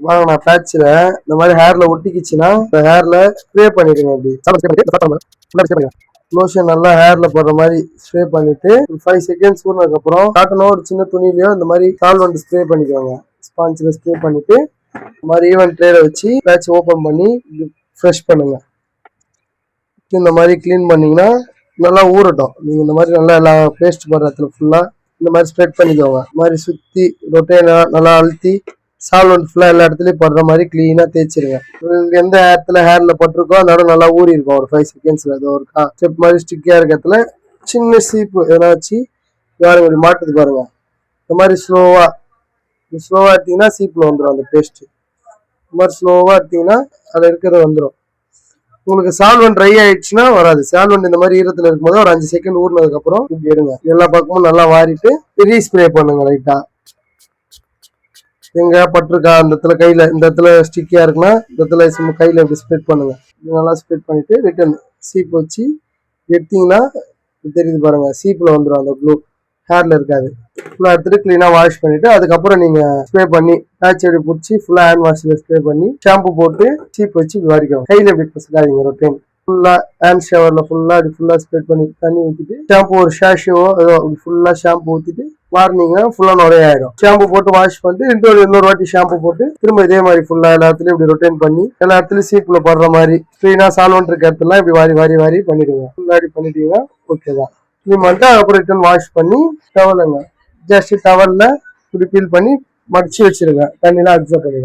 வாங்க நான் பேட்ச்ல இந்த மாதிரி ஹேர்ல ஒட்டிக்கிச்சுன்னா இந்த ஹேர்ல ஸ்ப்ரே பண்ணிடுங்க. அப்படி லோஷன் நல்லா ஹேர்ல போடுற மாதிரி ஸ்ப்ரே பண்ணிட்டு 5 செகண்ட்ஸ் ஊறினதுக்கு அப்புறம் காட்டனோ ஒரு சின்ன துணியிலயோ இந்த மாதிரி சால்வெண்ட் ஸ்ப்ரே பண்ணிக்கோங்க. ஸ்பாஞ்சில் ஸ்ப்ரே பண்ணிட்டு இந்த மாதிரி ஈவன் ட்ரேல வச்சு பேட்ச் ஓப்பன் பண்ணி ஃப்ரெஷ் பண்ணுங்க. இந்த மாதிரி கிளீன் பண்ணீங்கன்னா நல்லா ஊறட்டும். நீங்க இந்த மாதிரி நல்லா எல்லா பேஸ்ட் போடுற இடத்துல ஃபுல்லா இந்த மாதிரி ஸ்ப்ரெட் பண்ணிக்கோங்க. இந்த மாதிரி சுத்தி ரொட்டேனா நல்லா அழுத்தி சால்வெண்ட் ஃபுல்லா எல்லா இடத்துலயும் படுற மாதிரி கிளீனா தேய்ச்சிருங்க. எந்த இடத்துல ஹேர்ல பட்டிருக்கோ அதோட நல்லா ஊறி இருக்கும். ஒரு 5 செகண்ட்ஸ்ல ஏதோ ஒரு ஸ்டெப் மாதிரி ஸ்டிக்கியா இருக்கிறதுல சின்ன சீப்பு எதனா வச்சு யாரும் மாட்டுது பாருங்க. இந்த மாதிரி ஸ்லோவா எடுத்தீங்கன்னா சீப்ல வந்துடும் அந்த பேஸ்ட். இந்த மாதிரி ஸ்லோவா எடுத்தீங்கன்னா அதுல இருக்கிறது வந்துடும். உங்களுக்கு சால்வன் ட்ரை ஆயிடுச்சுன்னா வராது. சால்வன் இந்த மாதிரி ஈரத்துல இருக்கும்போது ஒரு 5 செகண்ட் ஊறினதுக்கு அப்புறம் இப்படி எடுங்க. எல்லா பக்கமும் நல்லா வாரிட்டு ரீஸ்ப்ரே பண்ணுங்க. லைட்டா எங்க பட்டிருக்கா அந்த இடத்துல கையில இந்த இடத்துல ஸ்டிக்கியா இருக்குன்னா இந்த இடத்துல சும்மா கையில இப்படி ஸ்ப்ரெட் பண்ணுங்க. நல்லா ஸ்ப்ரெட் பண்ணிட்டு ரிட்டர்ன் சீப் வச்சு எடுத்தீங்கன்னா தெரியுது பாருங்க, சீப்ல வந்துடும். அந்த ப்ளூ ஹேர்ல இருக்காது. ஃபுல்லா எடுத்துட்டு கிளீனா வாஷ் பண்ணிட்டு அதுக்கப்புறம் நீங்க ஸ்ப்ரே பண்ணி பேட்ச் எடுத்து பிடிச்சி ஃபுல்லா ஹேண்ட் வாஷ்ல ஸ்ப்ரே பண்ணி ஷாம்பு போட்டு சீப் வச்சு வாரிக்கோங்க. கையில எப்படி பசக்காதீங்க. ரொட்டேன் ஃபுல்லா ஹேண்ட் ஷவர்ல ஃபுல்லா ஸ்ப்ரெட் பண்ணி தண்ணி ஊற்றிட்டு ஷாம்பு ஒரு ஷாஷோ ஃபுல்லா ஷாம்பு ஊற்றிட்டு வாரினீங்கன்னா ஃபுல்லா நிறைய ஆயிடும். ஷாம்பு போட்டு வாஷ் பண்ணிட்டு இன்னொரு வாட்டி ஷாம்பு போட்டு திரும்ப இதே மாதிரி ஃபுல்லா எல்லா இடத்துலயும் இப்படி ரொட்டேன் பண்ணி எல்லா இடத்துலயும் சீப்ல படுற மாதிரி கிளீனா சால்வெண்ட் இருக்க இடத்துல இப்படி வாரி பண்ணிடுங்க. ஃபுல்லாடி பண்ணிட்டீங்கன்னா ஓகே தான். கிளீன் பண்ணிட்டு அப்புறம் ரிட்டர்ன் வாஷ் பண்ணி டவலுங்க ஜஸ்ட் டவல்ல இப்படி ஃபீல் பண்ணி மடிச்சு வச்சிருங்க. தண்ணிலாம் அப்சர்வ் பண்ணிடுங்க.